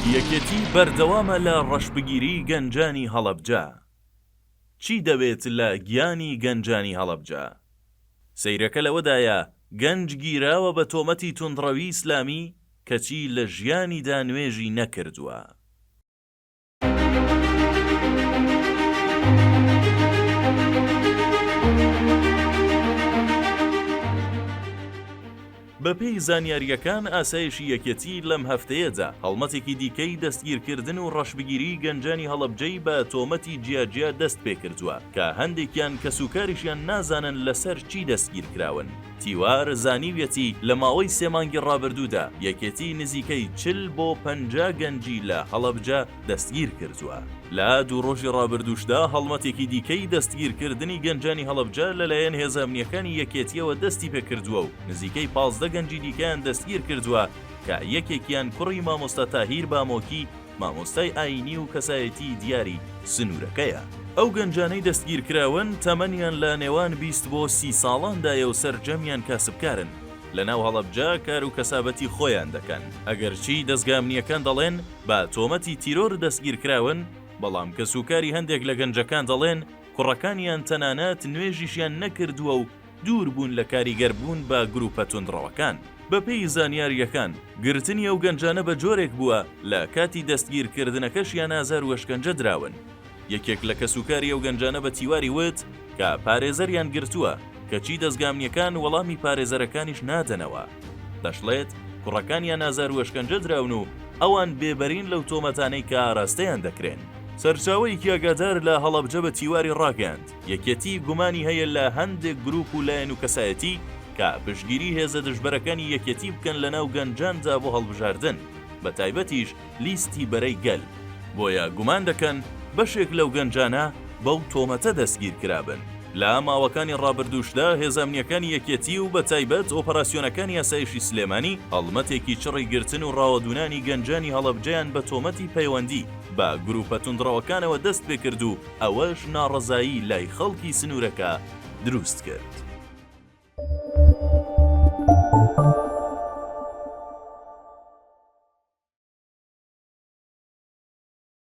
یەکێتی بەردەوامە لە ڕەشبگیری گەنجانی هەڵەبجە. چی دەوێت لە گیانی گەنجانی هەڵەبجە؟ سەیرەکە لەوەدایە گەنج گیراوە بە تۆمەتی توندڕەوی ئیسلامی کەچی لە ژیانیدا نوێژی نەکردووە. بەپێی زانیاریەکان ئاسایشی یەکێتی لەم هەفتەیەدا هەڵمەتێکی دیکەی دەستگیرکردن و ڕەشبگیری گەنجانی هەڵەبجەی بە تۆمەتی جیاجیا دەست پێکردووە کە هەندێکیان کەسوکاریشیان نازانن لەسەر چی دەستگیرکراون. تیوار زانیویەتی لە ماوەی 3 مانگی ڕابردوودا یەکێتی نزیکەی 40 بۆ 50 گەنجی لە هەڵەبجە دەستگیر کردووە. لە 2 ڕۆژی ڕابردووشدا هەڵمەتێکی دیکەی دەستگیرکردنی گەنجانی هەڵەبجە لەلایەن هێزە ئەمنیەکانی یەکێتیەوە دەستی پێکردووە و نزیکەی 15 گەنجی دیکەیان دەستگیر کردووە کە یەکێکیان کوڕی مامۆستا تاهیر بامۆکی مامۆستای ئاینی و کەسایەتی دیاری سنوورەکەیە. ئەو گەنجانەی دەستگیرکراون تەمەنیان لە نێوان 20 بۆ 30 ساڵاندایە و سەرجەمیان کاسبکارن. لە ناو هەڵەبجە کار و کەسابەتی خۆیان دەکەن. ئەگەرچی دەستگا ئەمنیەکان دەڵێن بە تۆمەتی تیرۆر دەستگیرکراون، بەڵام کەسوکاری هەندێک لە گەنجەکان دەڵێن کوڕەکانیان تەنانەت نوێژیشیان نەکردووە و دوور بوون لە کاریگەربوون بە گروپە توندڕەوەکان. بەپێی زانیاریەکان گرتنی ئەو گەنجانە بە جۆرێک بووە لە کاتی دەستگیرکردنەکەشیان ئازار و ئەشکەنجە دراون. یەکێک لە کەسوکاری ئەو گەنجانە بە تیواری وت کە پارێزەریان گرتووە کەچی دەستگامنیەکان وەڵامی پارێزەرەکانیش نادەنەوە. دەشڵێت کوڕەکانیان ئازار و ئەشکەنجە دراون و ئەوان بێبەرین لەو تۆمەتانەی کە ئاراستەیان دەکرێن. سەرچاوەیەکی ئاگادار لە هەڵەبجە بە تیواری ڕاگەاند یەکێتی گومانی هەیە لە هەندێک گروپ و لایەن و کەسایەتی کە پشتگیری هێزە دژبەرەکانی یەکێتی بکەن لە ناو گەنجاندا بۆ هەڵبژاردن، بە تایبەتیش لیستی بەرەی گەل، بۆیە گومان دەکەن بەشێک لەو گەنجانە بەو تۆمەتە دەستگیر کرابن. لە ماوەکانی ڕابردووشدا هێزە ئەمنیەکانی یەکێتی و بە تایبەت ئۆپەراسیۆنەکانی یاسایشی سلێمانی هەڵمەتێکی چڕی گرتن و ڕاوەدونانی گەنجانی هەڵەبجەیان بە تۆمەتی پەیوەندی بە گروپە توندڕەوەکانەوە دەست پێکرد و ئەوەش ناڕەزایی لای خەڵکی سنوورەکە دروست کرد.